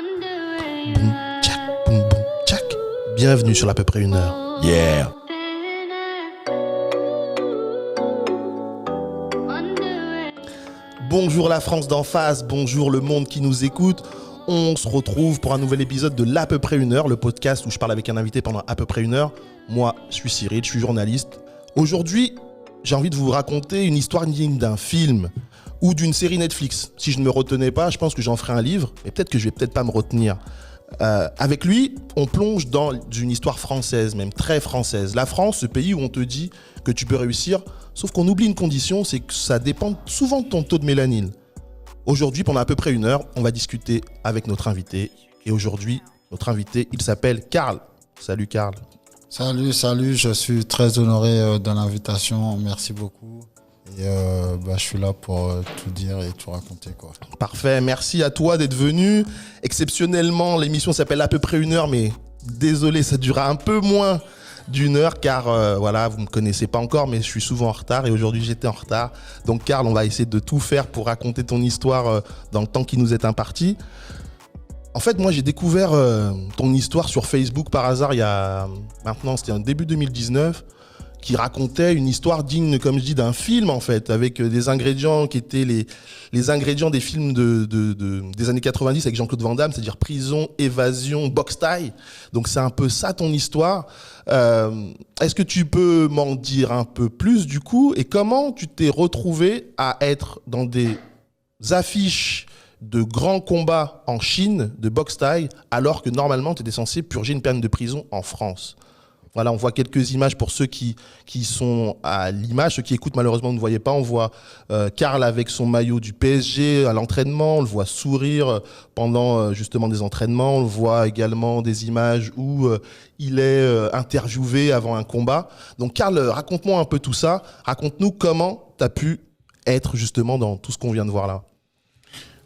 Boum, tchac, boum, boum, tchac. Bienvenue sur l'à peu près une heure. Yeah. Bonjour la France d'en face, bonjour le monde qui nous écoute. On se retrouve pour un nouvel épisode de l'à peu près une heure, le podcast où je parle avec un invité pendant à peu près une heure. Moi, je suis Cyril, je suis journaliste. Aujourd'hui, j'ai envie de vous raconter une histoire digne d'un film ou d'une série Netflix. Si je ne me retenais pas, je pense que j'en ferai un livre, mais peut-être que je vais peut-être pas me retenir. Avec lui, on plonge dans une histoire française, même très française. La France, ce pays où on te dit que tu peux réussir, sauf qu'on oublie une condition, c'est que ça dépend souvent de ton taux de mélanine. Aujourd'hui, pendant à peu près une heure, on va discuter avec notre invité. Et aujourd'hui, notre invité, il s'appelle Karl. Salut Karl. Salut, je suis très honoré de l'invitation, merci beaucoup. Et je suis là pour tout dire et tout raconter, quoi. Parfait, merci à toi d'être venu. Exceptionnellement, l'émission s'appelle à peu près une heure, mais désolé, ça durera un peu moins d'une heure car voilà, vous ne me connaissez pas encore, mais je suis souvent en retard et aujourd'hui j'étais en retard. Donc Karl, on va essayer de tout faire pour raconter ton histoire dans le temps qui nous est imparti. En fait, moi j'ai découvert ton histoire sur Facebook par hasard il y a maintenant, c'était en début 2019, qui racontait une histoire digne, comme je dis, d'un film en fait, avec des ingrédients qui étaient les ingrédients des films des années 90 avec Jean-Claude Van Damme, c'est-à-dire prison, évasion, boxe taille. Donc c'est un peu ça ton histoire. Est-ce que tu peux m'en dire un peu plus du coup, et comment tu t'es retrouvé à être dans des affiches de grands combats en Chine, de boxe taille, alors que normalement tu étais censé purger une peine de prison en France? Voilà, on voit quelques images pour ceux qui sont à l'image. Ceux qui écoutent, malheureusement, ne voyaient pas. On voit Karl avec son maillot du PSG à l'entraînement. On le voit sourire pendant justement des entraînements. On le voit également des images où il est interviewé avant un combat. Donc Karl, raconte-moi un peu tout ça. Raconte-nous comment tu as pu être justement dans tout ce qu'on vient de voir là.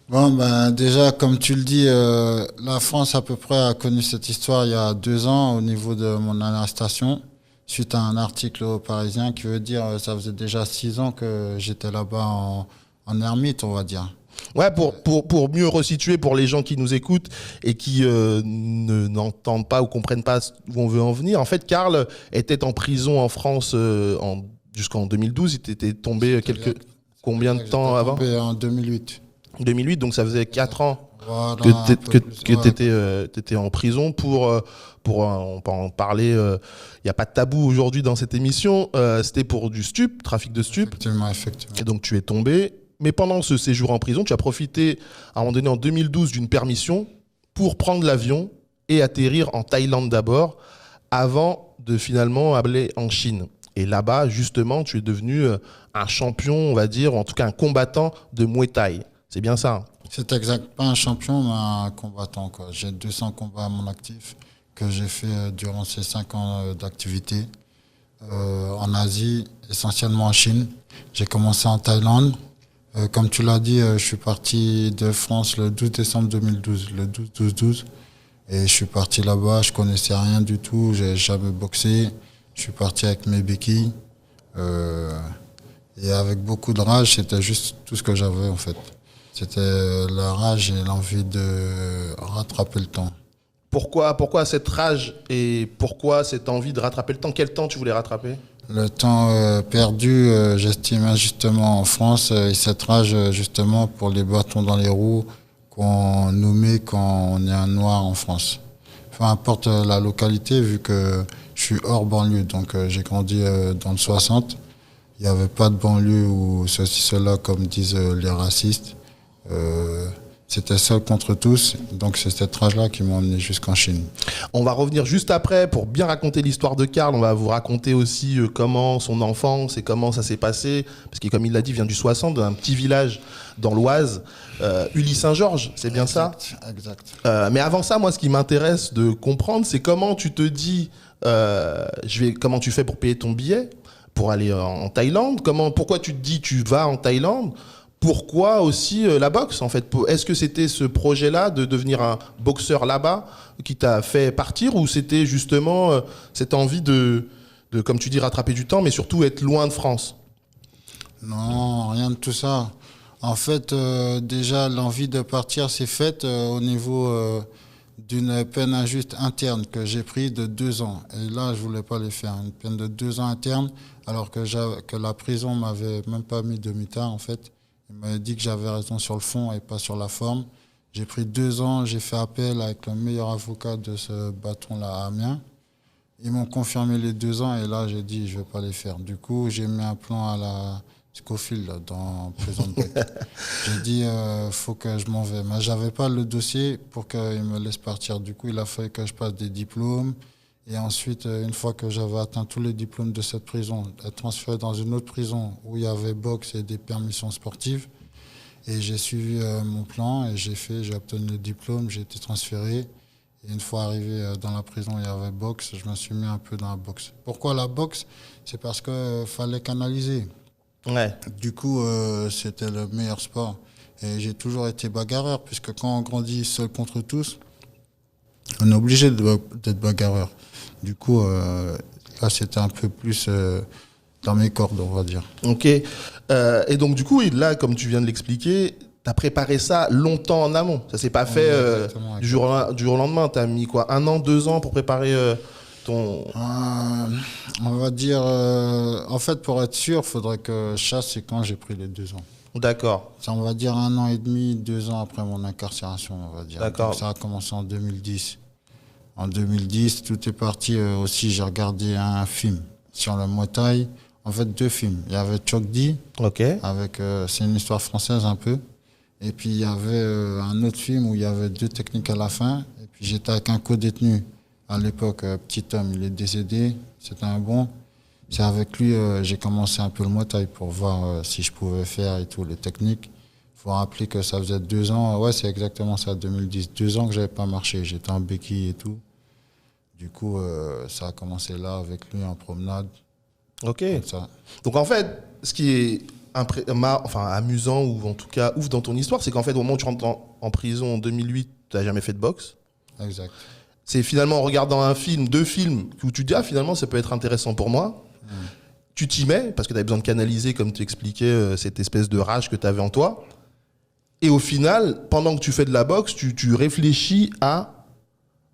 Bon, déjà, comme tu le dis, la France à peu près a connu cette histoire il y a 2 ans au niveau de mon arrestation, suite à un article au Parisien qui veut dire ça faisait déjà 6 ans que j'étais là-bas en ermite, on va dire. Ouais, pour mieux resituer pour les gens qui nous écoutent et qui n'entendent pas ou comprennent pas où on veut en venir. En fait, Karl était en prison en France jusqu'en 2012. Il était tombé combien de temps avant ? Tombé en 2008. 2008, donc ça faisait 4 ans voilà, que tu étais en prison on peut en parler, il n'y a pas de tabou aujourd'hui dans cette émission, c'était pour du trafic de stup. Effectivement. Et donc tu es tombé, mais pendant ce séjour en prison, tu as profité à un moment donné en 2012 d'une permission pour prendre l'avion et atterrir en Thaïlande d'abord, avant de finalement aller en Chine. Et là-bas, justement, tu es devenu un champion, on va dire, ou en tout cas un combattant de Muay Thai. C'est bien ça. C'est exact, pas un champion, mais un combattant, quoi. J'ai 200 combats à mon actif que j'ai fait durant ces 5 ans d'activité en Asie, essentiellement en Chine. J'ai commencé en Thaïlande. Comme tu l'as dit, je suis parti de France le 12 décembre 2012, le 12-12-12. Et je suis parti là-bas, je connaissais rien du tout, j'ai jamais boxé. Je suis parti avec mes béquilles. Et avec beaucoup de rage, c'était juste tout ce que j'avais en fait. C'était la rage et l'envie de rattraper le temps. Pourquoi cette rage et pourquoi cette envie de rattraper le temps ? Quel temps tu voulais rattraper ? Le temps perdu, j'estime injustement en France, et cette rage justement pour les bâtons dans les roues qu'on nous met quand on est un noir en France. Peu importe la localité, vu que je suis hors banlieue, donc j'ai grandi dans le 60. Il n'y avait pas de banlieue ou ceci, cela, comme disent les racistes. C'était seul contre tous, donc c'est cette rage-là qui m'a emmené jusqu'en Chine. On va revenir juste après pour bien raconter l'histoire de Karl. On va vous raconter aussi comment son enfance et comment ça s'est passé, parce que comme il l'a dit, il vient du 60, d'un petit village dans l'Oise, Ully-Saint-Georges, c'est bien exact, ça ? Exact. Mais avant ça, moi, ce qui m'intéresse de comprendre, c'est comment tu te dis, comment tu fais pour payer ton billet pour aller en Thaïlande ? Pourquoi tu te dis tu vas en Thaïlande ? Pourquoi aussi la boxe en fait ? Est-ce que c'était ce projet-là de devenir un boxeur là-bas qui t'a fait partir, ou c'était justement cette envie de, comme tu dis, rattraper du temps, mais surtout être loin de France ? Non, rien de tout ça. En fait, déjà, l'envie de partir s'est faite au niveau d'une peine injuste interne que j'ai prise de 2 ans. Et là, je voulais pas les faire. Une peine de 2 ans interne, alors que la prison m'avait même pas mis demi-teinte, en fait. Il m'avait dit que j'avais raison sur le fond et pas sur la forme. J'ai pris 2 ans, j'ai fait appel avec le meilleur avocat de ce bâton-là à Amiens. Ils m'ont confirmé les 2 ans et là, j'ai dit, je vais pas les faire. Du coup, j'ai mis un plan à la Scofield dans Prison Break. J'ai dit, faut que je m'en vais. Mais j'avais pas le dossier pour qu'il me laisse partir. Du coup, il a fallu que je passe des diplômes. Et ensuite, une fois que j'avais atteint tous les diplômes de cette prison, être transféré dans une autre prison où il y avait boxe et des permissions sportives. Et j'ai suivi mon plan et j'ai obtenu le diplôme, j'ai été transféré. Et une fois arrivé dans la prison, il y avait boxe, je me suis mis un peu dans la boxe. Pourquoi la boxe? C'est parce qu'il fallait canaliser. Ouais. Du coup, c'était le meilleur sport. Et j'ai toujours été bagarreur, puisque quand on grandit seul contre tous, on est obligé d'être bagarreur. Du coup, là, c'était un peu plus dans mes cordes, on va dire. Ok. Et donc, du coup, là, comme tu viens de l'expliquer, tu as préparé ça longtemps en amont. Ça s'est pas fait du jour au lendemain. Tu as mis quoi, 1 an, 2 ans pour préparer ton... On va dire... en fait, pour être sûr, il faudrait que je sache c'est quand j'ai pris les 2 ans. D'accord. Ça, on va dire 1 an et demi, 2 ans après mon incarcération, on va dire. D'accord. Donc, ça a commencé en 2010. En 2010, tout est parti aussi. J'ai regardé un film sur le Muay Thai. En fait, 2 films. Il y avait Chokdi, Ok. avec c'est une histoire française un peu. Et puis il y avait un autre film où il y avait 2 techniques à la fin. Et puis j'étais avec un co-détenu à l'époque, petit homme, il est décédé. C'était un bon. C'est avec lui j'ai commencé un peu le Muay Thai pour voir si je pouvais faire et tout, les techniques. Il faut rappeler que ça faisait 2 ans. Ouais, c'est exactement ça, 2010. 2 ans que j'avais pas marché. J'étais en béquille et tout. Du coup, ça a commencé là avec lui en promenade. Ok. Ça. Donc, en fait, ce qui est amusant ou en tout cas ouf dans ton histoire, c'est qu'en fait, au moment où tu rentres en prison en 2008, tu n'as jamais fait de boxe. Exact. C'est finalement en regardant un film, 2 films, où tu te dis, ah, finalement, ça peut être intéressant pour moi. Tu t'y mets, parce que tu avais besoin de canaliser, comme tu expliquais, cette espèce de rage que tu avais en toi. Et au final, pendant que tu fais de la boxe, tu réfléchis à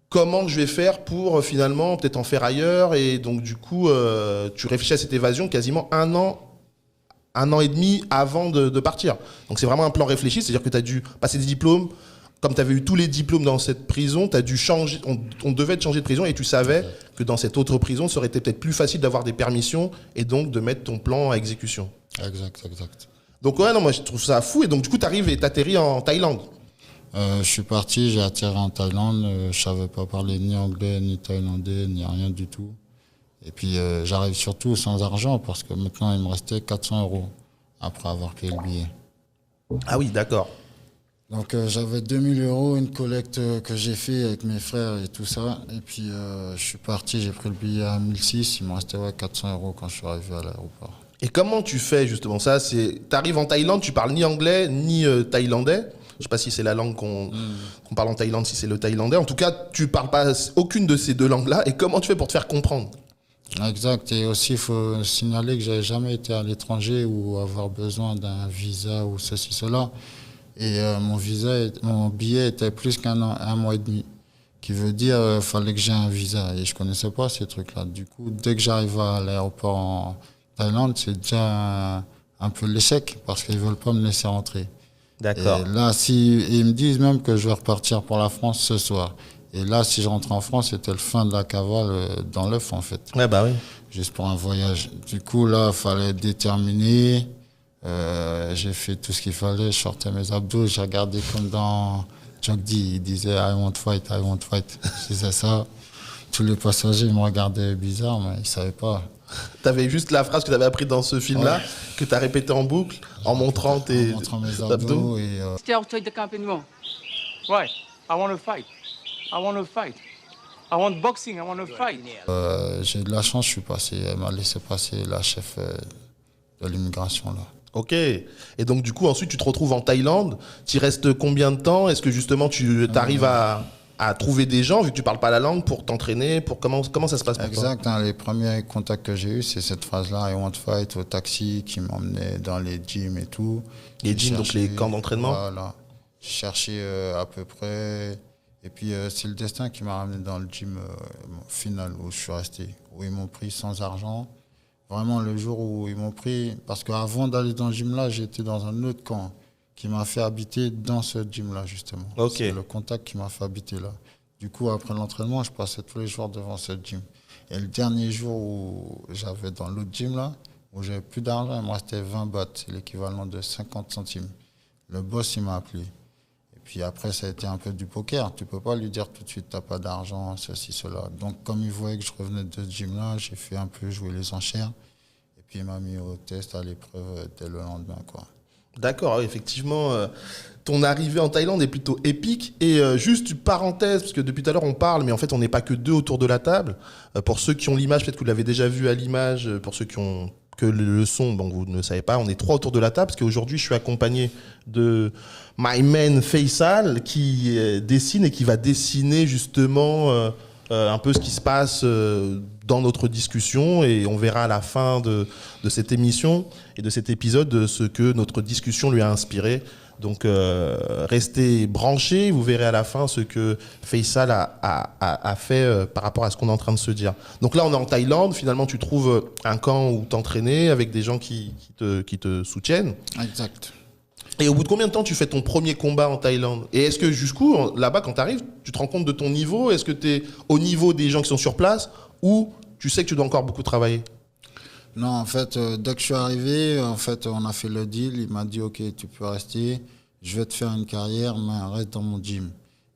comment je vais faire pour finalement peut-être en faire ailleurs. Et donc, du coup, tu réfléchis à cette évasion quasiment 1 an et demi avant de partir. Donc, c'est vraiment un plan réfléchi. C'est-à-dire que tu as dû passer des diplômes. Comme tu avais eu tous les diplômes dans cette prison, tu as dû changer. On devait te changer de prison et tu savais que dans cette autre prison, ça aurait été peut-être plus facile d'avoir des permissions et donc de mettre ton plan à exécution. Exact. Donc, ouais, non, moi, je trouve ça fou. Et donc, du coup, tu arrives et tu atterris en Thaïlande. Je suis parti, j'ai atterri en Thaïlande. Je savais pas parler ni anglais, ni thaïlandais, ni rien du tout. Et puis, j'arrive surtout sans argent parce que maintenant, il me restait 400 € après avoir payé le billet. Ah oui, d'accord. Donc j'avais 2000 €, une collecte que j'ai fait avec mes frères et tout ça. Et puis je suis parti, j'ai pris le billet à 1006, il me restait 400 € quand je suis arrivé à l'aéroport. Et comment tu fais justement ça? T'arrives en Thaïlande, tu parles ni anglais ni thaïlandais. Je sais pas si c'est la langue qu'on parle en Thaïlande, si c'est le thaïlandais. En tout cas, tu parles pas aucune de ces 2 langues-là. Et comment tu fais pour te faire comprendre? Exact. Et aussi, il faut signaler que j'avais jamais été à l'étranger ou avoir besoin d'un visa ou ceci, cela. Et mon billet était plus un mois et demi. Qui veut dire fallait que j'ai un visa. Et je connaissais pas ces trucs-là. Du coup, dès que j'arrive à l'aéroport en Thaïlande, c'est déjà un peu l'échec parce qu'ils veulent pas me laisser rentrer. D'accord. Et là, ils me disent même que je vais repartir pour la France ce soir. Et là, si je rentre en France, c'était le fin de la cavale dans l'œuf, en fait. Ouais, bah oui. Juste pour un voyage. Du coup, là, il fallait déterminer. J'ai fait tout ce qu'il fallait. Je sortais mes abdos. J'ai regardé comme dans Chokdi. Il disait I want fight, I want fight. Je disais ça. Tous les passagers me regardaient bizarre, mais ils ne savaient pas. T'avais juste la phrase que t'avais appris dans ce film-là, que t'as répété en boucle, en montrant En montrant mes abdos. Stay outside the camp anymore. Why? I want to fight. I want to fight. I want boxing. I want to fight. J'ai de la chance, je suis passé. Elle m'a laissé passer la chef de l'immigration là. Ok. Et donc du coup, ensuite, tu te retrouves en Thaïlande. Tu restes combien de temps? Est-ce que justement, tu arrives à à trouver des gens, vu que tu parles pas la langue, pour t'entraîner, pour comment ça se passe pour toi? Exact, hein, les premiers contacts que j'ai eus, c'est cette phrase-là, I want fight, au taxi, qui m'emmenait dans les gyms et tout. Les J'ai gyms, donc les camps d'entraînement? Voilà. J'ai cherché à peu près. Et puis, c'est le destin qui m'a ramené dans le gym final où je suis resté, où ils m'ont pris sans argent. Vraiment, le jour où ils m'ont pris, parce qu'avant d'aller dans le gym-là, j'étais dans un autre camp qui m'a fait habiter dans ce gym-là, justement. Ok. C'est le contact qui m'a fait habiter là. Du coup, après l'entraînement, je passais tous les jours devant ce gym. Et le dernier jour où j'avais dans l'autre gym là, où j'avais plus d'argent, il me restait 20 bahts, c'est l'équivalent de 50 centimes. Le boss, il m'a appelé. Et puis après, ça a été un peu du poker. Tu peux pas lui dire tout de suite, t'as pas d'argent, ceci, cela. Donc, comme il voyait que je revenais de ce gym-là, j'ai fait un peu jouer les enchères. Et puis, il m'a mis au test, à l'épreuve, dès le lendemain, quoi. D'accord, oui, effectivement, ton arrivée en Thaïlande est plutôt épique. Et juste une parenthèse, parce que depuis tout à l'heure on parle, mais en fait on n'est pas que deux autour de la table. Pour ceux qui ont l'image, peut-être que vous l'avez déjà vu à l'image, pour ceux qui ont que le son, donc vous ne le savez pas, on est trois autour de la table, parce qu'aujourd'hui je suis accompagné de my man Faisal, qui dessine et qui va dessiner justement un peu ce qui se passe dans notre discussion, et on verra à la fin de cette émission et de cet épisode ce que notre discussion lui a inspiré. Donc restez branchés, vous verrez à la fin ce que Faisal a fait par rapport à ce qu'on est en train de se dire. Donc là on est en Thaïlande, finalement tu trouves un camp où t'entraîner avec des gens qui te soutiennent. Exact. Et au bout de combien de temps tu fais ton premier combat en Thaïlande? Et est-ce que jusqu'où, là-bas, quand tu arrives, tu te rends compte de ton niveau? Est-ce que tu es au niveau des gens qui sont sur place, ou tu sais que tu dois encore beaucoup travailler? Non, en fait, dès que je suis arrivé, en fait, on a fait le deal. Il m'a dit, OK, tu peux rester. Je vais te faire une carrière, mais reste dans mon gym.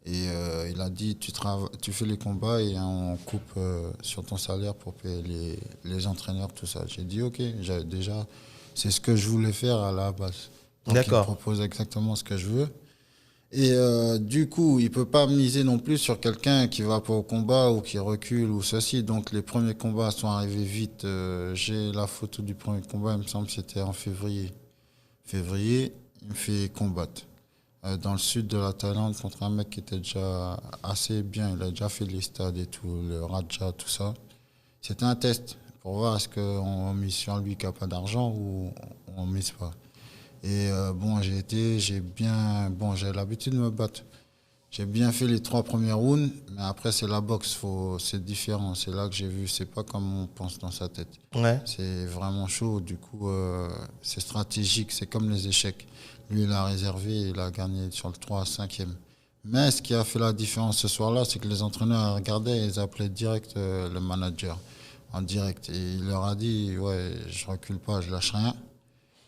Et il a dit, tu fais les combats et on coupe sur ton salaire pour payer les entraîneurs, tout ça. J'ai dit, OK, déjà, c'est ce que je voulais faire à la base. Donc, D'accord. il me propose exactement ce que je veux. Et du coup, il ne peut pas miser non plus sur quelqu'un qui ne va pas au combat ou qui recule ou ceci. Donc, les premiers combats sont arrivés vite. J'ai la photo du premier combat, il me semble que c'était en février. Février, il me fait combattre dans le sud de la Thaïlande contre un mec qui était déjà assez bien. Il a déjà fait les stades et tout, le Raja, tout ça. C'était un test pour voir est-ce qu'on mise sur lui qui n'a pas d'argent ou on ne mise pas. Et bon, j'ai l'habitude de me battre. J'ai bien fait les 3 premiers rounds, mais après c'est la boxe, c'est différent. C'est là que j'ai vu, c'est pas comme on pense dans sa tête. Ouais. C'est vraiment chaud, du coup c'est stratégique, c'est comme les échecs. Lui il a réservé, il a gagné sur le 3 à 5e. Mais ce qui a fait la différence ce soir-là, c'est que les entraîneurs regardaient et ils appelaient direct le manager, en direct. Et il leur a dit, ouais, je recule pas, je lâche rien.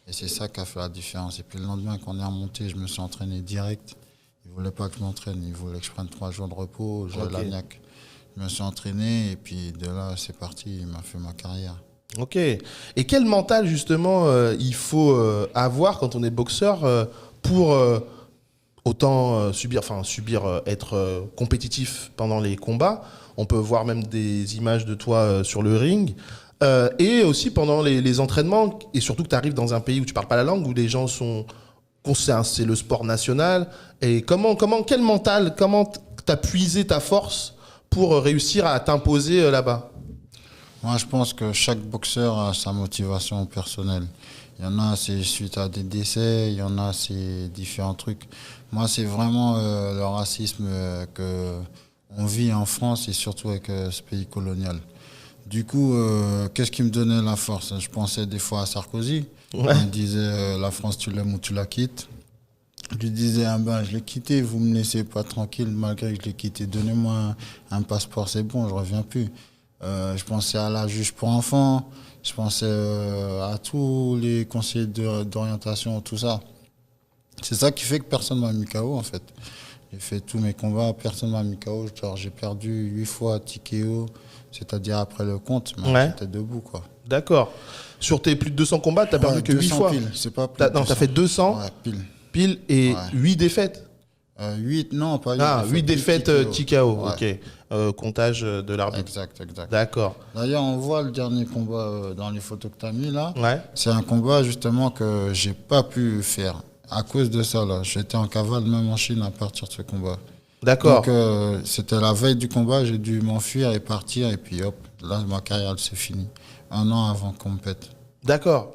Et c'est ça qui a fait la différence. Et puis le lendemain, quand on est remonté, je me suis entraîné direct. Il ne voulait pas que je m'entraîne, il voulait que je prenne 3 jours de repos. J'avais la niaque. Je me suis entraîné et puis de là, c'est parti. Il m'a fait ma carrière. Ok. Et quel mental, justement, il faut avoir quand on est boxeur pour autant être compétitif pendant les combats? On peut voir même des images de toi sur le ring. Et aussi pendant les entraînements, et surtout que tu arrives dans un pays où tu parles pas la langue, où les gens sont... C'est le sport national. Et quel mental, comment tu as puisé ta force pour réussir à t'imposer là-bas? Moi, je pense que chaque boxeur a sa motivation personnelle. Il y en a, c'est suite à des décès, il y en a, c'est différents trucs. Moi, c'est vraiment le racisme qu'on vit en France et surtout avec ce pays colonial. Du coup, qu'est-ce qui me donnait la force? Je pensais des fois à Sarkozy. Ouais. Il me disait la France, tu l'aimes ou tu la quittes. Je lui disais, je l'ai quitté, vous me laissez pas tranquille malgré que je l'ai quitté. Donnez-moi un passeport, c'est bon, je reviens plus. Je pensais à la juge pour enfants, je pensais à tous les conseillers d'orientation, tout ça. C'est ça qui fait que personne m'a mis KO en fait. J'ai fait tous mes combats, personne m'a mis KO. Genre, j'ai perdu 8 fois TKO. C'est-à-dire après le compte, mais j'étais debout, quoi. D'accord. Sur tes plus de 200 combats, tu n'as perdu que 8 fois. Pile, c'est pas plus. Non, tu as fait 200 pile et 8 défaites. 8, non, pas 8. Ah, 8 défaites TKO, ouais. Ok. Comptage de l'arbitre. Exact. D'accord. D'ailleurs, on voit le dernier combat dans les photos que tu as mis là. Ouais. C'est un combat justement que j'ai pas pu faire. À cause de ça, là. J'étais en cavale, même en Chine, à partir de ce combat. D'accord. Donc, c'était la veille du combat, j'ai dû m'enfuir et partir, et puis hop, là, ma carrière, elle s'est finie. 1 an avant qu'on me pète. D'accord.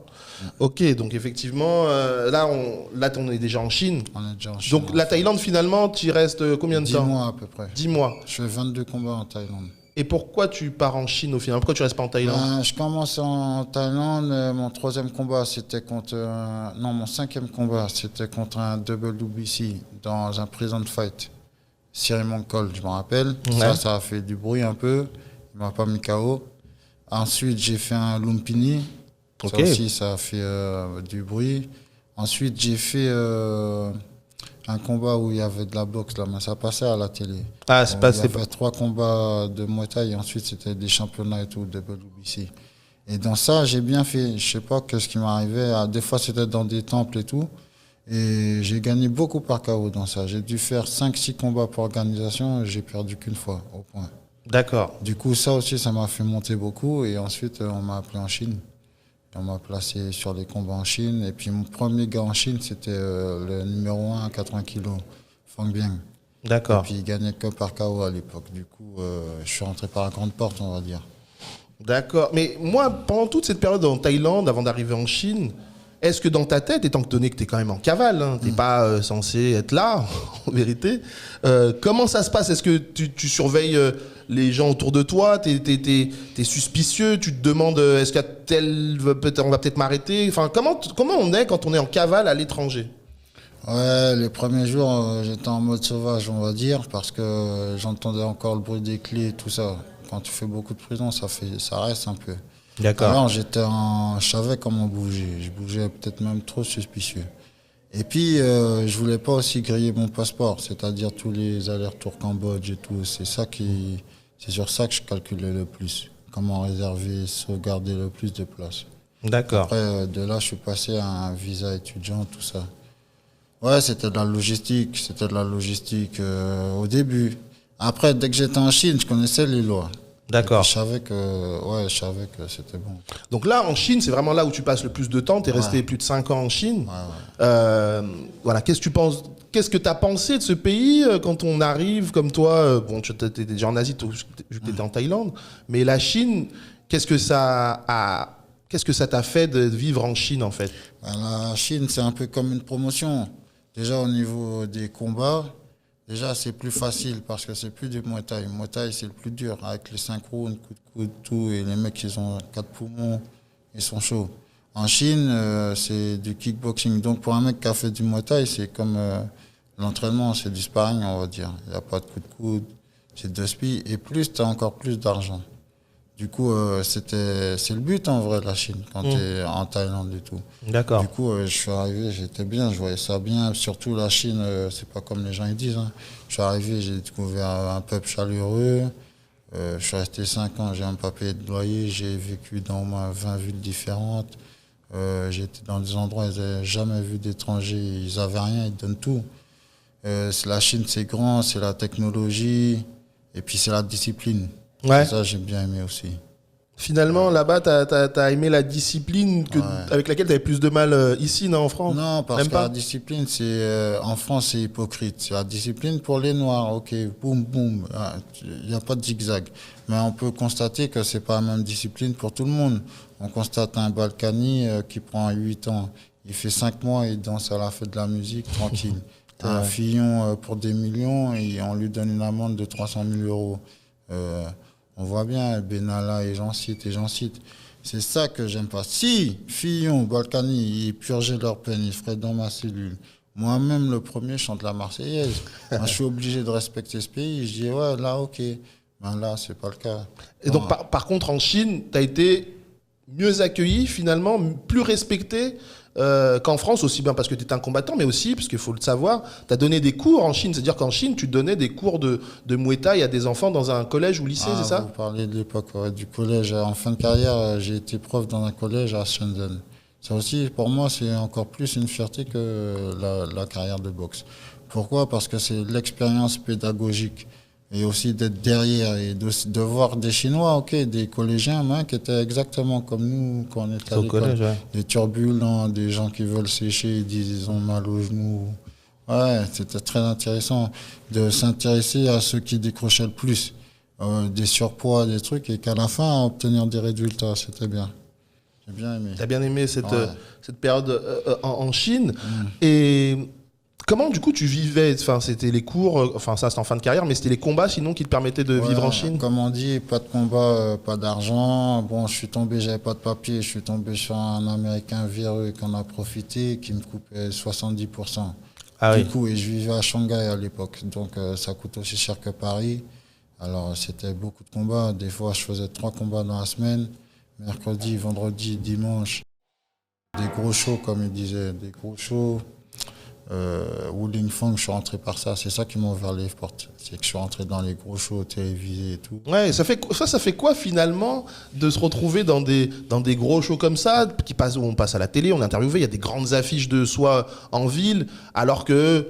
Ok, donc effectivement, là, on est déjà en Chine. On est déjà en Chine. Donc la Thaïlande, finalement, tu y restes combien de 10 temps? mois à peu près. 10 mois. Je fais 22 combats en Thaïlande. Et pourquoi tu pars en Chine au final? Pourquoi tu restes pas en Thaïlande? Je commence en Thaïlande. Mon 3e combat, c'était contre. Non, mon 5e combat, c'était contre un WBC dans un prison fight. Cyril Moncol, je me rappelle. Ouais. Ça a fait du bruit un peu. Il m'a pas mis KO. Ensuite, j'ai fait un Lumpini. Ok. Ça aussi, ça a fait du bruit. Ensuite, j'ai fait un combat où il y avait de la boxe, là, mais ça passait à la télé. Ah, c'est pas. Il y avait 3 combats de Muay Thai et ensuite, c'était des championnats et tout, de WBC. Et dans ça, j'ai bien fait. Je sais pas ce qui m'arrivait. Des fois, c'était dans des temples et tout. Et j'ai gagné beaucoup par KO dans ça. J'ai dû faire 5-6 combats par organisation et j'ai perdu qu'une fois, au point. D'accord. Du coup, ça aussi, ça m'a fait monter beaucoup. Et ensuite, on m'a appelé en Chine. On m'a placé sur les combats en Chine. Et puis, mon premier gars en Chine, c'était le numéro 1 à 80 kilos, Fang Bieng. Et D'accord. puis, il gagnait que par KO à l'époque. Du coup, je suis rentré par la grande porte, on va dire. D'accord. Mais moi, pendant toute cette période en Thaïlande, avant d'arriver en Chine, est-ce que dans ta tête, étant donné que tu es quand même en cavale, hein, tu n'es pas censé être là, en vérité, comment ça se passe? Est-ce que tu surveilles les gens autour de toi? Tu es suspicieux? Tu te demandes, est-ce qu'à tel, on va peut-être m'arrêter? Enfin, comment on est quand on est en cavale à l'étranger? Ouais, les premiers jours, j'étais en mode sauvage, on va dire, parce que j'entendais encore le bruit des clés et tout ça. Quand tu fais beaucoup de prison, ça reste un peu. D'accord. Alors, je savais comment bouger. Je bougeais peut-être même trop suspicieux. Et puis, je voulais pas aussi griller mon passeport, c'est-à-dire tous les allers-retours Cambodge et tout. C'est sur ça que je calculais le plus. Comment réserver, sauvegarder le plus de place. D'accord. Après, de là, je suis passé à un visa étudiant, tout ça. Ouais, c'était de la logistique. C'était de la logistique au début. Après, dès que j'étais en Chine, je connaissais les lois. D'accord. Je savais que c'était bon. Donc là, en Chine, c'est vraiment là où tu passes le plus de temps. Tu es resté plus de 5 ans en Chine. Ouais. Voilà, qu'est-ce que tu penses? Qu'est-ce que tu as pensé de ce pays quand on arrive comme toi? Bon, tu étais déjà en Asie, vu que tu étais en Thaïlande. Mais la Chine, qu'est-ce que ça t'a fait de vivre en Chine, en fait? La Chine, c'est un peu comme une promotion. Déjà, au niveau des combats, déjà, c'est plus facile parce que c'est plus du Muay Thai. Muay Thai, c'est le plus dur avec les synchrones, coups de coude, tout. Et les mecs, ils ont 4 poumons, ils sont chauds. En Chine, c'est du kickboxing. Donc, pour un mec qui a fait du Muay Thai, c'est comme l'entraînement, c'est du sparring, on va dire. Il n'y a pas de coup de coude, c'est de spi. Et plus, tu as encore plus d'argent. Du coup, c'est le but en vrai, la Chine, quand tu es en Thaïlande et tout. D'accord. Du coup, je suis arrivé, j'étais bien, je voyais ça bien. Surtout la Chine, c'est pas comme les gens ils disent. Hein. Je suis arrivé, j'ai découvert un peuple chaleureux. Je suis resté 5 ans, j'ai un papier de loyer, j'ai vécu dans au moins 20 villes différentes. J'étais dans des endroits où ils n'avaient jamais vu d'étrangers, ils n'avaient rien, ils donnent tout. La Chine, c'est grand, c'est la technologie, et puis c'est la discipline. Ouais. Ça, j'ai bien aimé aussi. Finalement, là-bas, t'as aimé la discipline avec laquelle tu avais plus de mal ici, non, en France? Non, parce Même que pas la discipline, en France, c'est hypocrite. C'est la discipline pour les Noirs, ok, boum, boum, il n'y a pas de zigzag. Mais on peut constater que c'est pas la même discipline pour tout le monde. On constate un Balkany qui prend 8 ans. Il fait 5 mois, il danse à la fête de la musique, tranquille. Un Fillon pour des millions et on lui donne une amende de 300 000 euros. On voit bien Benalla et j'en cite. C'est ça que j'aime pas. Si Fillon, Balkany, ils purgeaient leur peine, ils feraient dans ma cellule. Moi-même, le premier, je chante la Marseillaise. Moi, je suis obligé de respecter ce pays. Je dis, ouais, là, ok. Ben là, c'est pas le cas. Et donc, par contre, en Chine, tu as été mieux accueilli, finalement, plus respecté qu'en France, aussi bien parce que tu étais un combattant, mais aussi, parce qu'il faut le savoir, tu as donné des cours en Chine. C'est-à-dire qu'en Chine, tu donnais des cours de Muay Thai à des enfants dans un collège ou lycée, c'est ça? Vous parlez de l'époque du collège. En fin de carrière, j'ai été prof dans un collège à Shenzhen. Ça aussi, pour moi, c'est encore plus une fierté que la carrière de boxe. Pourquoi? Parce que c'est l'expérience pédagogique. Et aussi d'être derrière et de voir des Chinois, ok, des collégiens qui étaient exactement comme nous quand on était à l'école. Collège, ouais. Des turbulents, des gens qui veulent sécher, ils disent ils ont mal aux genoux. Ouais, c'était très intéressant de s'intéresser à ceux qui décrochaient le plus, des surpoids, des trucs, et qu'à la fin, obtenir des résultats, c'était bien. J'ai bien aimé. T'as bien aimé cette, Ouais. cette période en Chine. Et comment, du coup, tu vivais? Enfin, c'était les cours, enfin, ça, c'était en fin de carrière, mais c'était les combats, sinon, qui te permettaient de vivre en Ouais, Chine? comme on dit, pas de combat, pas d'argent. Bon, je suis tombé, j'avais pas de papier, je suis tombé sur un Américain véreux qui en a profité, qui me coupait 70%. Ah Du oui. coup, et je vivais à Shanghai à l'époque, donc ça coûte aussi cher que Paris. Alors, c'était beaucoup de combats. Des fois, je faisais 3 combats dans la semaine, mercredi, vendredi, dimanche. Des gros shows, comme il disait, des gros shows. Wuling Fong, je suis rentré par ça. C'est ça qui m'a ouvert les portes. C'est que je suis rentré dans les gros shows télévisés et tout. Ouais, ça fait quoi finalement de se retrouver dans des gros shows comme ça, où on passe à la télé, on est interviewé, il y a des grandes affiches de soi en ville, alors que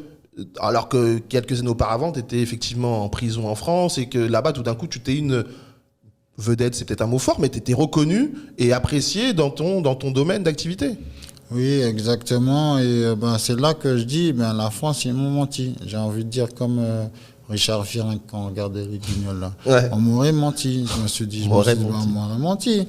quelques années auparavant, tu étais effectivement en prison en France et que là-bas, tout d'un coup, tu t'es une vedette, c'est peut-être un mot fort, mais tu étais reconnu et apprécié dans ton domaine d'activité. Oui, exactement. Et ben, c'est là que je dis, ben, la France, ils m'ont menti. J'ai envie de dire comme Richard Virenque quand on regardait les Guignols là. Ouais. On m'aurait menti. Je me suis dit, On m'aurait menti. on m'aurait menti.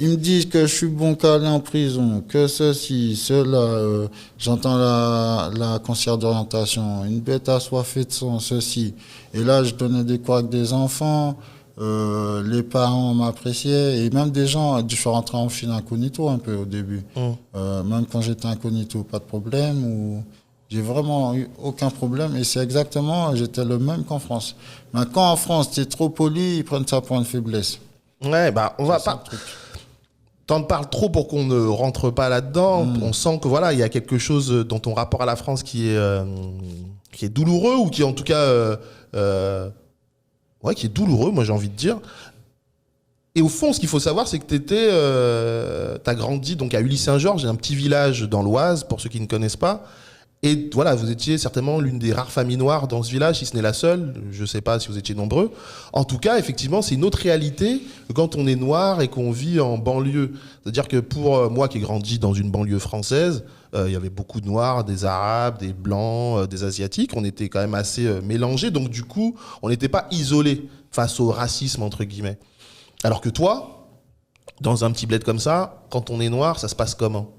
Ils me disent que je suis bon qu'à aller en prison, que ceci, cela. J'entends la conseillère d'orientation, une bête assoiffée de sang, ceci. Et là, je donnais des cours avec des enfants. Les parents m'appréciaient et même des gens, je suis rentré en Chine incognito un peu au début. Même quand j'étais incognito, pas de problème. J'ai vraiment eu aucun problème et c'est exactement, j'étais le même qu'en France. Mais quand en France, tu es trop poli, ils prennent ça pour une faiblesse. Ouais, bah, on va C'est ça, pas. le truc. T'en parles trop pour qu'on ne rentre pas là-dedans. On sent que voilà, il y a quelque chose dans ton rapport à la France qui est douloureux ou qui en tout cas ouais, qui est douloureux, moi j'ai envie de dire. Et au fond, ce qu'il faut savoir, c'est que t'as grandi donc à Uly-Saint-Georges, un petit village dans l'Oise, pour ceux qui ne connaissent pas. Et voilà, vous étiez certainement l'une des rares familles noires dans ce village, si ce n'est la seule. Je ne sais pas si vous étiez nombreux. En tout cas, effectivement, c'est une autre réalité que quand on est noir et qu'on vit en banlieue. C'est-à-dire que pour moi qui ai grandi dans une banlieue française, il y avait beaucoup de noirs, des arabes, des blancs, des asiatiques. On était quand même assez mélangés. Donc du coup, on n'était pas isolés face au racisme, entre guillemets. Alors que toi, dans un petit bled comme ça, quand on est noir, ça se passe comment ?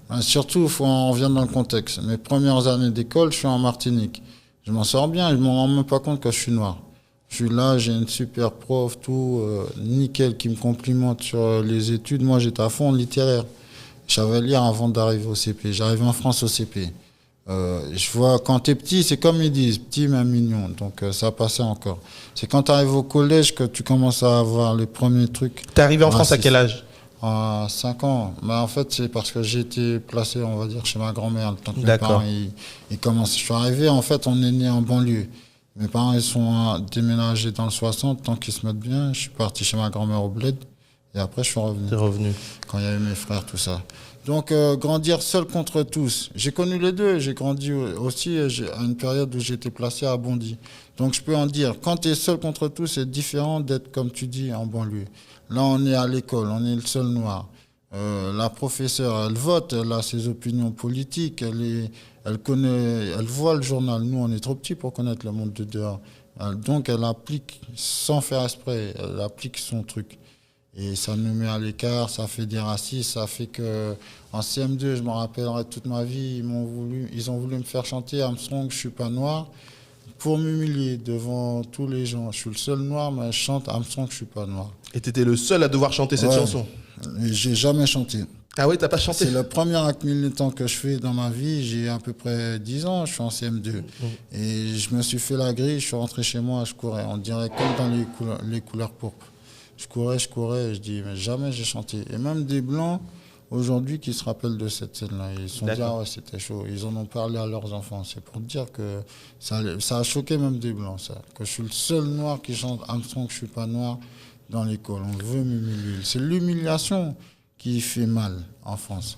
Ben, surtout, on revient dans le contexte. Mes premières années d'école, je suis en Martinique. Je m'en sors bien, je ne me rends même pas compte que je suis noir. Je suis là, j'ai une super prof, tout, nickel, qui me complimente sur les études. Moi, j'étais à fond en littéraire. Je savais lire avant d'arriver au CP. J'arrivais en France au CP. Je vois, quand tu es petit, c'est comme ils disent, petit mais mignon. Donc, ça passait encore. C'est quand tu arrives au collège que tu commences à avoir les premiers trucs. T'es arrivé en France à racistes. quel âge ? À 5 ans. Mais en fait, c'est parce que j'ai été placé, on va dire, chez ma grand-mère. Le temps que mes D'accord. parents ils commencent. Je suis arrivé, en fait, on est né en banlieue. Mes parents, ils sont déménagés dans le 60. Tant qu'ils se mettent bien, je suis parti chez ma grand-mère au bled. Et après, je suis revenu. T'es revenu. Quand il y avait mes frères, tout ça. Donc, grandir seul contre tous. J'ai connu les deux. J'ai grandi aussi à une période où j'étais placé à Bondy. Donc, je peux en dire, quand tu es seul contre tous, c'est différent d'être, comme tu dis, en banlieue. Là, on est à l'école, on est le seul noir. La professeure, elle vote, elle a ses opinions politiques, elle connaît, elle voit le journal. Nous, on est trop petits pour connaître le monde de dehors. Donc, elle applique, sans faire exprès, elle applique son truc. Et ça nous met à l'écart, ça fait des racistes, ça fait que en CM2, je me rappellerai toute ma vie, ils ont voulu me faire chanter Armstrong, je suis pas noir, pour m'humilier devant tous les gens. Je suis le seul noir, mais je chante Armstrong, je suis pas noir. Et t'étais le seul à devoir chanter cette Ouais. chanson. Et j'ai jamais chanté. Ah oui, t'as pas chanté. C'est le premier acte militant que je fais dans ma vie. J'ai à peu près 10 ans, je suis en CM2. Et je me suis fait la grille, je suis rentré chez moi, je courais. On dirait comme dans les couleurs pourpres. Je courais, et je dis, mais jamais j'ai chanté. Et même des Blancs, aujourd'hui, qui se rappellent de cette scène-là. Ils se sont dit, D'accord. ah ouais, c'était chaud. Ils en ont parlé à leurs enfants. C'est pour dire que ça a choqué même des Blancs, ça. Que je suis le seul noir qui chante Armstrong, je suis pas noir, dans l'école. On veut m'humilier. C'est l'humiliation qui fait mal en France.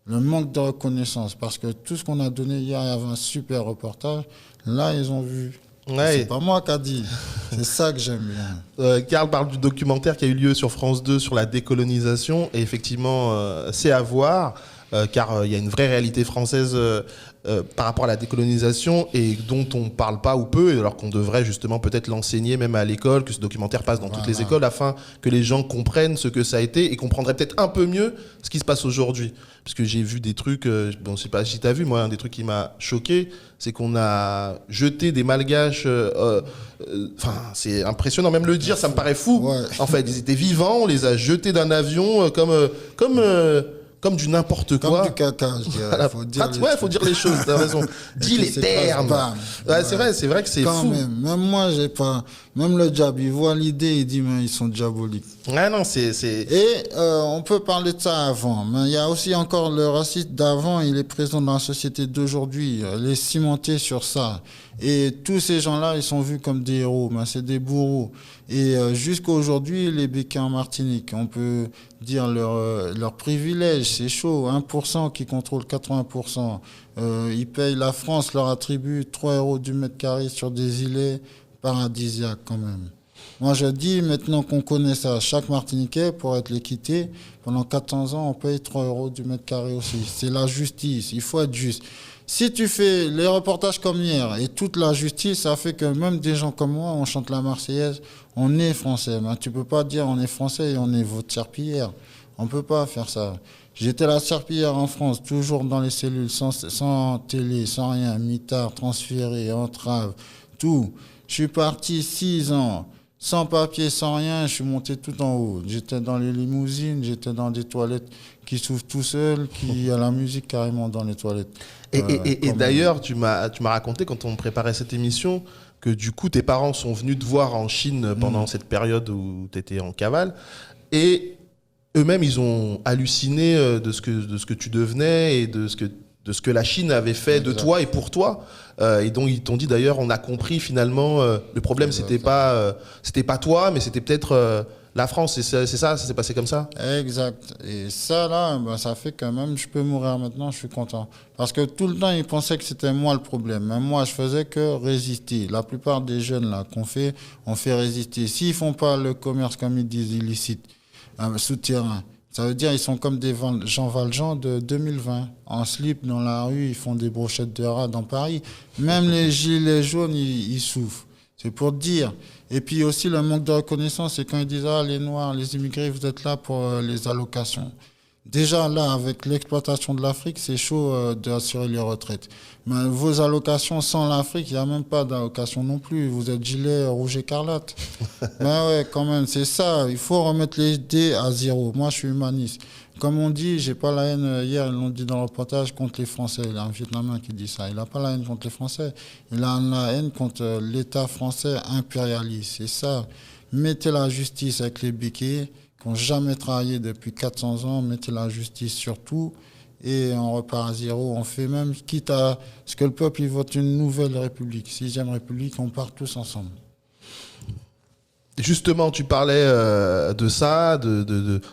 Le manque de reconnaissance. Parce que tout ce qu'on a donné hier, il y avait un super reportage. Là, ils ont vu. Ouais. C'est pas moi qui a dit. C'est ça que j'aime bien. Karl parle du documentaire qui a eu lieu sur France 2 sur la décolonisation. Et effectivement, c'est à voir. car il y a une vraie réalité française par rapport à la décolonisation et dont on parle pas ou peu, alors qu'on devrait justement peut-être l'enseigner même à l'école, que ce documentaire passe dans toutes les écoles afin que les gens comprennent ce que ça a été et comprendraient peut-être un peu mieux ce qui se passe aujourd'hui. Parce que j'ai vu des trucs, bon, je sais pas si t'as vu, moi, un des trucs qui m'a choqué, c'est qu'on a jeté des malgaches, c'est impressionnant, même le dire, ça me paraît fou. Ouais. En fait, ils étaient vivants, on les a jetés d'un avion comme du n'importe quoi. Comme du caca, je dirais. Voilà. Faut dire Faut dire les choses, t'as raison. Dis les termes. Ouais, c'est vrai que c'est Quand fou. même moi, j'ai pas. Même le diable, il voit l'idée, il dit, mais ils sont diaboliques. Ouais, non, c'est. Et on peut parler de ça avant, mais il y a aussi encore le racisme d'avant, il est présent dans la société d'aujourd'hui, il est cimenté sur ça. Et tous ces gens-là, ils sont vus comme des héros, mais c'est des bourreaux. Et jusqu'à aujourd'hui, les béquins en Martinique, on peut dire leur privilège, c'est chaud, 1% qui contrôle 80%. Ils payent, la France leur attribue 3 € du mètre carré sur des îlets paradisiaques quand même. Moi, je dis, maintenant qu'on connaît ça, chaque Martiniquais, pour être l'équité, pendant 400 ans, on paye 3 € du mètre carré aussi. C'est la justice, il faut être juste. Si tu fais les reportages comme hier et toute la justice, ça fait que même des gens comme moi, on chante la Marseillaise, on est français. Mais tu peux pas dire on est français et on est votre serpillière. On peut pas faire ça. J'étais la serpillière en France, toujours dans les cellules, sans télé, sans rien, mitard, transféré, entrave, tout. Je suis parti 6 ans. Sans papier, sans rien, je suis monté tout en haut. J'étais dans les limousines, j'étais dans des toilettes qui s'ouvrent tout seuls, qui a la musique carrément dans les toilettes. Et d'ailleurs, tu m'as raconté quand on préparait cette émission que du coup, tes parents sont venus te voir en Chine pendant cette période où tu étais en cavale. Et eux-mêmes, ils ont halluciné de ce que tu devenais et de ce que la Chine avait fait de toi et pour toi. Et donc, ils t'ont dit d'ailleurs, on a compris finalement, le problème, c'était pas toi, mais c'était peut-être la France. C'est ça s'est passé comme ça? Exact. Et ça, là, ça fait que même je peux mourir maintenant, je suis content. Parce que tout le temps, ils pensaient que c'était moi le problème. Mais moi, je faisais que résister. La plupart des jeunes là qu'on fait, on fait résister. S'ils font pas le commerce, comme ils disent, illicite, souterrain, ça veut dire qu'ils sont comme des Jean Valjean de 2020. En slip dans la rue, ils font des brochettes de rats dans Paris. Même les gilets jaunes, ils souffrent. C'est pour dire. Et puis aussi le manque de reconnaissance, c'est quand ils disent « Ah, les Noirs, les immigrés, vous êtes là pour les allocations ». Déjà là, avec l'exploitation de l'Afrique, c'est chaud d'assurer les retraites. Mais vos allocations sans l'Afrique, il n'y a même pas d'allocation non plus. Vous êtes gilet rouge écarlate. Ben ouais, quand même, c'est ça. Il faut remettre les dés à zéro. Moi, je suis humaniste. Comme on dit, j'ai pas la haine, hier, ils l'ont dit dans le reportage, contre les Français. Il y a un Vietnamien qui dit ça. Il n'a pas la haine contre les Français. Il a la haine contre l'État français impérialiste. C'est ça. Mettez la justice avec les béquets qui n'ont jamais travaillé depuis 400 ans. Mettez la justice sur tout et on repart à zéro. On fait même, quitte à ce que le peuple il vote une nouvelle république, 6e république, on part tous ensemble. Justement, tu parlais de ça,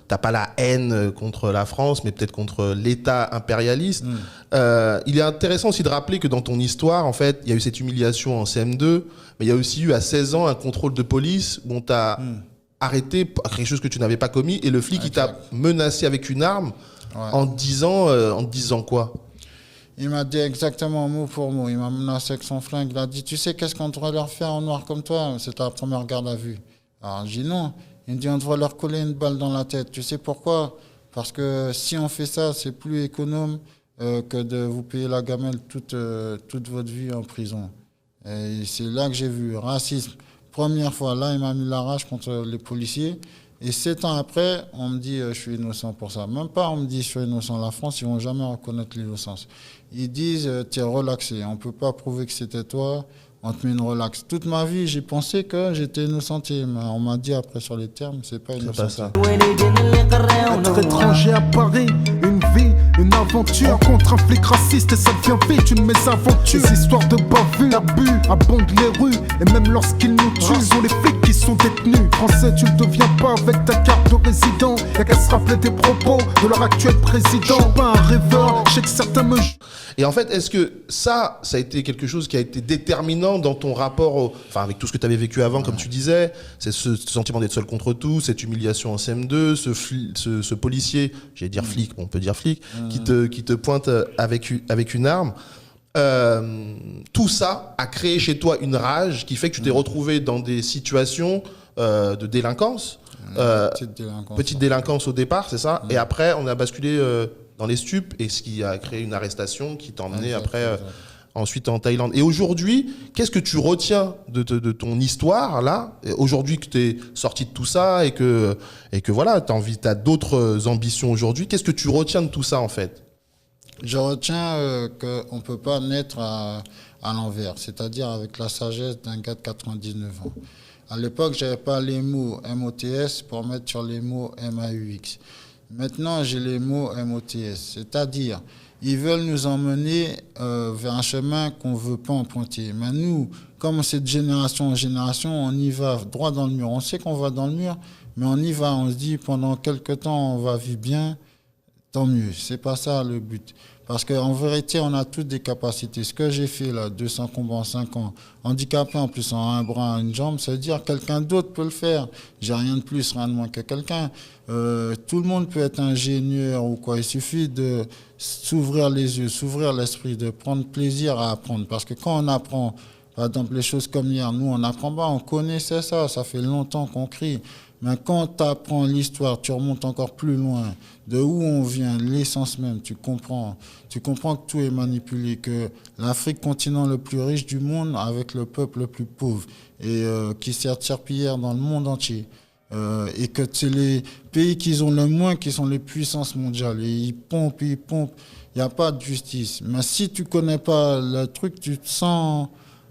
t'as pas la haine contre la France, mais peut-être contre l'État impérialiste. Il est intéressant aussi de rappeler que dans ton histoire, en fait, il y a eu cette humiliation en CM2, mais il y a aussi eu à 16 ans un contrôle de police où on t'a arrêté pour quelque chose que tu n'avais pas commis et le flic il t'a menacé avec une arme en te disant quoi? Il m'a dit exactement mot pour mot. Il m'a menacé avec son flingue. Il a dit, tu sais qu'est-ce qu'on devrait leur faire en noir comme toi? C'est ta première garde à vue. Alors j'ai dit non. Il me dit, on devrait leur coller une balle dans la tête. Tu sais pourquoi? Parce que si on fait ça, c'est plus économe que de vous payer la gamelle toute votre vie en prison. Et c'est là que j'ai vu racisme. Première fois, là, il m'a mis la rage contre les policiers. Et 7 ans après, on me dit je suis innocent pour ça. Même pas on me dit je suis innocent. La France, ils vont jamais reconnaître l'innocence. Ils disent tu es relaxé. On peut pas prouver que c'était toi. On te met une relaxe. Toute ma vie, j'ai pensé que j'étais innocenté. Mais on m'a dit après sur les termes, c'est pas innocenté. Être étranger à Paris, une vie, une aventure contre un flic raciste et ça devient vite une mésaventure. Des histoires de bavures, d'abus abondent les rues et même lorsqu'ils nous tuent, ils ont les flics qui sont détenus. français, tu ne deviens pas avec ta carte de résident. Y'a qu'à se rappeler des propos de leur actuel président. Je suis pas un rêveur, je sais que certains me... Et en fait, est-ce que ça a été quelque chose qui a été déterminant dans ton rapport, enfin avec tout ce que tu avais vécu avant, comme tu disais, c'est ce sentiment d'être seul contre tout, cette humiliation en CM2, ce policier, j'allais dire flic, on peut dire flic, qui te pointe avec une arme. Tout ça a créé chez toi une rage qui fait que tu t'es retrouvé dans des situations de délinquance. Petite délinquance au départ, c'est ça. Et après, on a basculé dans les stupes, et ce qui a créé une arrestation qui t'a emmené après ensuite en Thaïlande. Et aujourd'hui, qu'est-ce que tu retiens de ton histoire là, aujourd'hui que tu es sorti de tout ça et que voilà, t'as d'autres ambitions aujourd'hui, qu'est-ce que tu retiens de tout ça en fait? Je retiens qu'on ne peut pas naître à l'envers, c'est-à-dire avec la sagesse d'un gars de 99 ans. À l'époque, je n'avais pas les mots MOTS pour mettre sur les mots MAUX. Maintenant, j'ai les mots MOTS, c'est-à-dire ils veulent nous emmener vers un chemin qu'on ne veut pas emprunter. Mais nous, comme c'est de génération en génération, on y va droit dans le mur. On sait qu'on va dans le mur, mais on y va. On se dit pendant quelques temps, on va vivre bien. Tant mieux, c'est pas ça le but. Parce qu'en vérité, on a toutes des capacités. Ce que j'ai fait là, 200 combats en 5 ans, handicapé en plus en un bras, une jambe, ça veut dire que quelqu'un d'autre peut le faire. J'ai rien de plus, rien de moins que quelqu'un. Tout le monde peut être ingénieur ou quoi. Il suffit de s'ouvrir les yeux, s'ouvrir l'esprit, de prendre plaisir à apprendre. Parce que quand on apprend, par exemple, les choses comme hier, nous, on n'apprend pas, on connaissait ça, ça fait longtemps qu'on crie. Mais quand tu apprends l'histoire, tu remontes encore plus loin, de où on vient, l'essence même, tu comprends que tout est manipulé, que l'Afrique, continent le plus riche du monde, avec le peuple le plus pauvre, et qui sert de serpillière dans le monde entier. Et que c'est les pays qui ont le moins qui sont les puissances mondiales. Et ils pompent, il n'y a pas de justice. Mais si tu connais pas le truc, tu te sens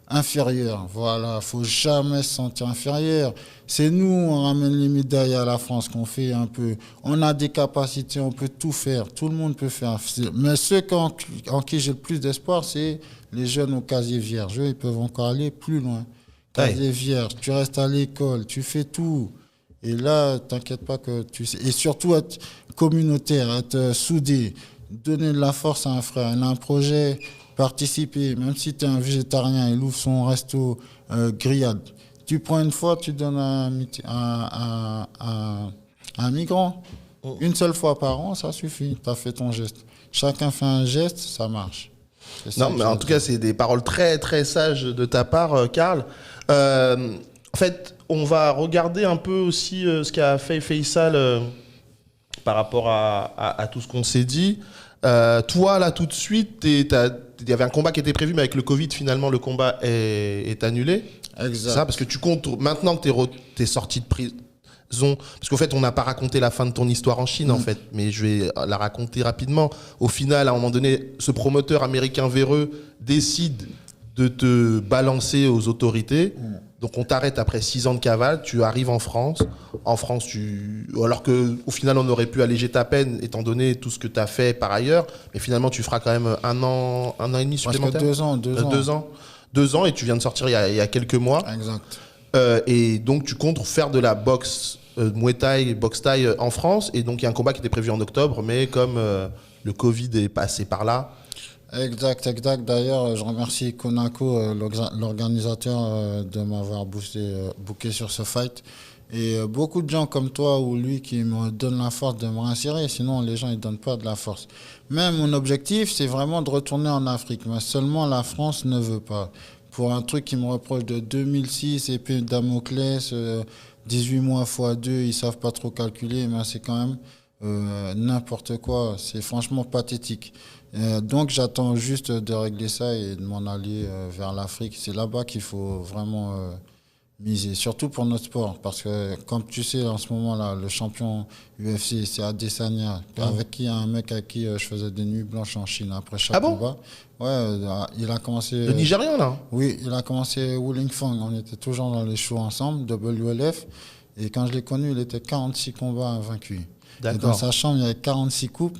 inférieur. Voilà, faut jamais se sentir inférieur. C'est nous, on ramène les médailles à la France qu'on fait un peu. On a des capacités, on peut tout faire. Tout le monde peut faire. Mais ceux en qui j'ai le plus d'espoir, c'est les jeunes au casier vierge. Eux, ils peuvent encore aller plus loin. Casier vierge, tu restes à l'école, tu fais tout. Et là, t'inquiète pas que tu sais. Et surtout, être communautaire, être soudé, donner de la force à un frère. Il a un projet, participer. Même si tu es un végétarien, il ouvre son resto grillade. Tu prends une fois, tu donnes à un migrant. Une seule fois par an, ça suffit. Tu as fait ton geste. Chacun fait un geste, ça marche. Non, mais en tout cas, c'est des paroles très, très sages de ta part, Karl. En fait, on va regarder un peu aussi ce qu'a fait Faisal par rapport à tout ce qu'on s'est dit. Toi, là, tout de suite, il y avait un combat qui était prévu, mais avec le Covid, finalement, le combat est annulé. Exact. Ça, parce que tu comptes, maintenant que tu es sorti de prison, parce qu'en fait, on n'a pas raconté la fin de ton histoire en Chine, en fait, mais je vais la raconter rapidement. Au final, à un moment donné, ce promoteur américain véreux décide de te balancer aux autorités. Donc on t'arrête après 6 ans de cavale, tu arrives en France. En France, alors qu'au final, on aurait pu alléger ta peine, étant donné tout ce que tu as fait par ailleurs. Mais finalement, tu feras quand même un an et demi supplémentaire. Parce que 2 ans, et tu viens de sortir il y a quelques mois. Exact. Et donc, tu comptes faire de la boxe Muay Thai, boxe Thai en France. Et donc, il y a un combat qui était prévu en octobre, mais comme le Covid est passé par là. Exact. D'ailleurs, je remercie Konako, l'organisateur, de m'avoir booké sur ce fight. Et beaucoup de gens comme toi ou lui qui me donnent la force de me réinsérer. Sinon, les gens, ils ne donnent pas de la force. Même mon objectif, c'est vraiment de retourner en Afrique. Mais seulement la France ne veut pas. Pour un truc qui me reproche de 2006, épée de Damoclès, 18 mois x 2, ils ne savent pas trop calculer. Mais c'est quand même n'importe quoi. C'est franchement pathétique. Donc j'attends juste de régler ça et de m'en aller vers l'Afrique. C'est là-bas qu'il faut vraiment miser, surtout pour notre sport. Parce que comme tu sais, en ce moment-là, le champion UFC, c'est Adesanya, avec qui un mec avec qui je faisais des nuits blanches en Chine après chaque combat. Ouais, il a commencé... Le Nigérian, là? Oui, il a commencé Wuling Fang. On était toujours dans les shows ensemble, WLF. Et quand je l'ai connu, il était 46 combats invaincus. Et dans sa chambre, il y avait 46 coupes.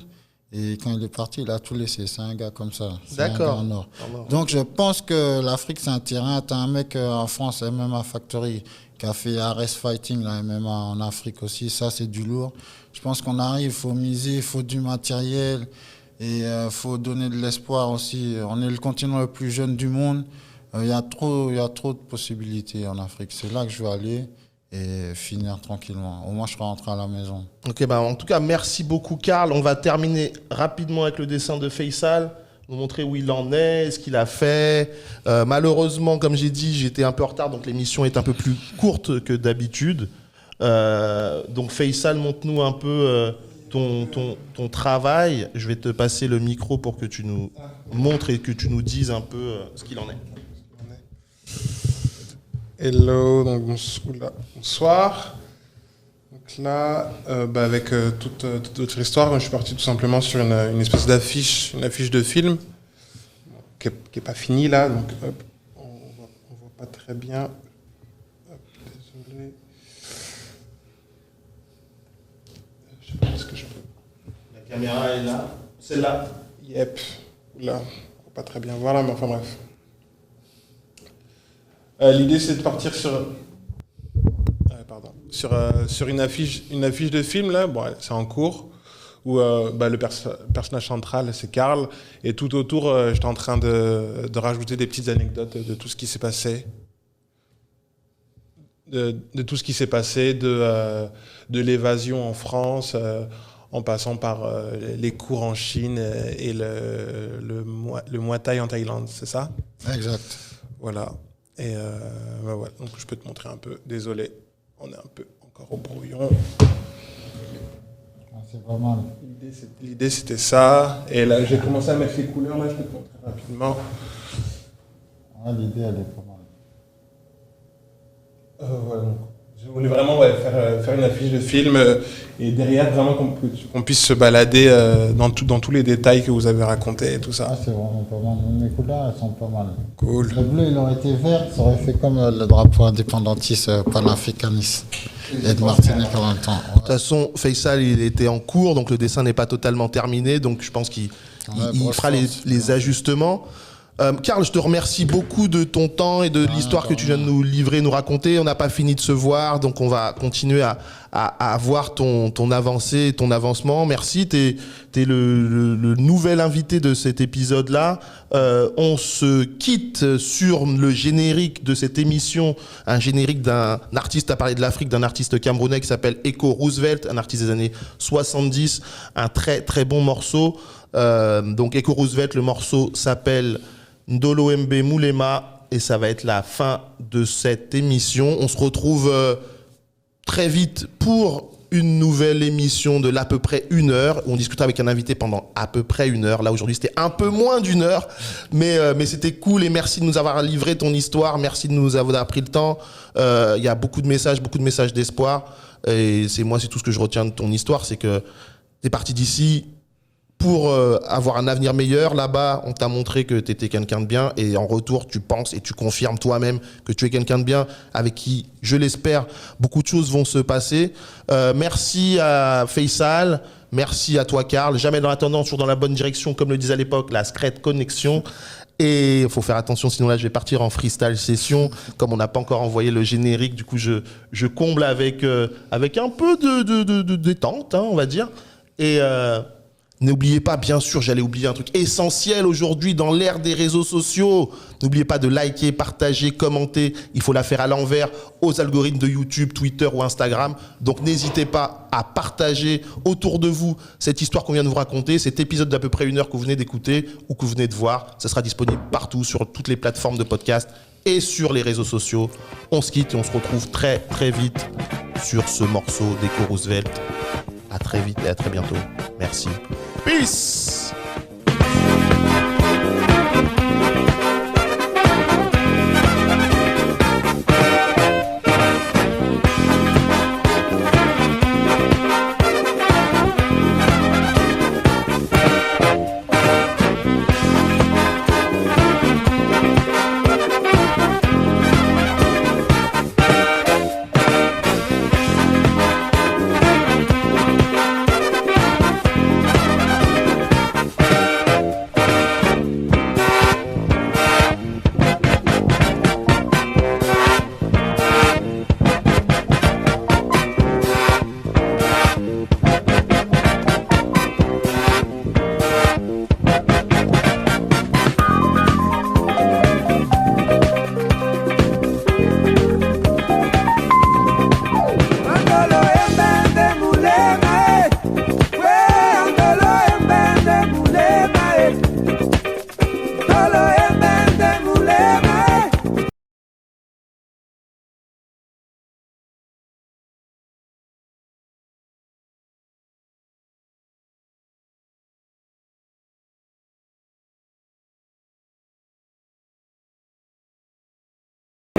Et quand il est parti, il a tout laissé. C'est un gars comme ça. D'accord. Donc je pense que l'Afrique, c'est un terrain. Tu as un mec en France, MMA Factory, qui a fait Ares Fighting, la MMA en Afrique aussi. Ça, c'est du lourd. Je pense qu'on arrive, il faut miser, il faut du matériel et il faut donner de l'espoir aussi. On est le continent le plus jeune du monde. Il y a trop de possibilités en Afrique. C'est là que je veux aller et finir tranquillement. Au moins, je serai rentré à la maison. Ok, en tout cas, merci beaucoup, Karl. On va terminer rapidement avec le dessin de Faisal, nous montrer où il en est, ce qu'il a fait. Malheureusement, comme j'ai dit, j'étais un peu en retard, donc l'émission est un peu plus courte que d'habitude. Donc Faisal, montre-nous un peu ton travail. Je vais te passer le micro pour que tu nous montres et que tu nous dises un peu ce qu'il en est. Hello, donc bonsoir. Donc là, avec toute votre histoire, je suis parti tout simplement sur une espèce d'affiche, une affiche de film qui est pas finie là, donc hop, on voit pas très bien. Hop, désolé. Je sais pas ce que je peux. La caméra est là, celle-là. Yep, là, on voit pas très bien voir là, mais enfin bref. L'idée c'est de partir sur une affiche de film là, bon, c'est en cours où le personnage central c'est Karl et tout autour j'étais en train de rajouter des petites anecdotes de tout ce qui s'est passé, de tout ce qui s'est passé, de l'évasion en France, en passant par les cours en Chine et le Muay Thai en Thaïlande, c'est ça ? Exact. Voilà. Et voilà, donc je peux te montrer un peu. Désolé, on est un peu encore au brouillon. C'est pas mal. L'idée c'était ça. Et là, j'ai commencé à mettre les couleurs. Là, je peux te montrer rapidement. L'idée, elle est pas mal. Voilà, donc, je voulais vraiment faire une affiche de film et derrière vraiment qu'on puisse se balader dans tous les détails que vous avez racontés et tout ça. C'est vraiment pas mal. Mes couleurs, elles sont pas mal. Cool. Le bleu, il aurait été vert, ça aurait fait comme le drapeau indépendantiste panafricaniste. Et de Martinique en même temps. Ouais. De toute façon, Faisal, il était en cours, donc le dessin n'est pas totalement terminé, donc je pense qu'il fera les ajustements. Karl, je te remercie beaucoup de ton temps et de l'histoire que tu viens de nous livrer, nous raconter. On n'a pas fini de se voir, donc on va continuer à voir ton avancée, ton avancement. Merci, t'es le nouvel invité de cet épisode-là. On se quitte sur le générique de cette émission, un générique d'un artiste, à parler de l'Afrique, d'un artiste camerounais qui s'appelle Echo Roosevelt, un artiste des années 70, un très très bon morceau. Donc Echo Roosevelt, le morceau s'appelle Ndolo Mbe Moulema et ça va être la fin de cette émission. On se retrouve très vite pour une nouvelle émission de l'à peu près 1 heure. On discutera avec un invité pendant à peu près 1 heure. Là aujourd'hui c'était un peu moins d'1 heure, mais c'était cool et merci de nous avoir livré ton histoire. Merci de nous avoir pris le temps. Il y a beaucoup de messages d'espoir et c'est tout ce que je retiens de ton histoire, c'est que t'es parti d'ici pour avoir un avenir meilleur. Là-bas, on t'a montré que tu étais quelqu'un de bien et en retour, tu penses et tu confirmes toi-même que tu es quelqu'un de bien avec qui, je l'espère, beaucoup de choses vont se passer. Merci à Faisal, merci à toi, Karl. Jamais dans la tendance, toujours dans la bonne direction, comme le disait à l'époque, la Secret Connexion. Et il faut faire attention, sinon là, je vais partir en freestyle session. Comme on n'a pas encore envoyé le générique, du coup, je comble avec un peu de détente, on va dire. Et n'oubliez pas, bien sûr, j'allais oublier un truc essentiel aujourd'hui dans l'ère des réseaux sociaux. N'oubliez pas de liker, partager, commenter. Il faut la faire à l'envers aux algorithmes de YouTube, Twitter ou Instagram. Donc n'hésitez pas à partager autour de vous cette histoire qu'on vient de vous raconter, cet épisode d'à peu près 1 heure que vous venez d'écouter ou que vous venez de voir. Ça sera disponible partout sur toutes les plateformes de podcast et sur les réseaux sociaux. On se quitte et on se retrouve très très vite sur ce morceau d'Echo Roosevelt. À très vite et à très bientôt. Merci. Peace!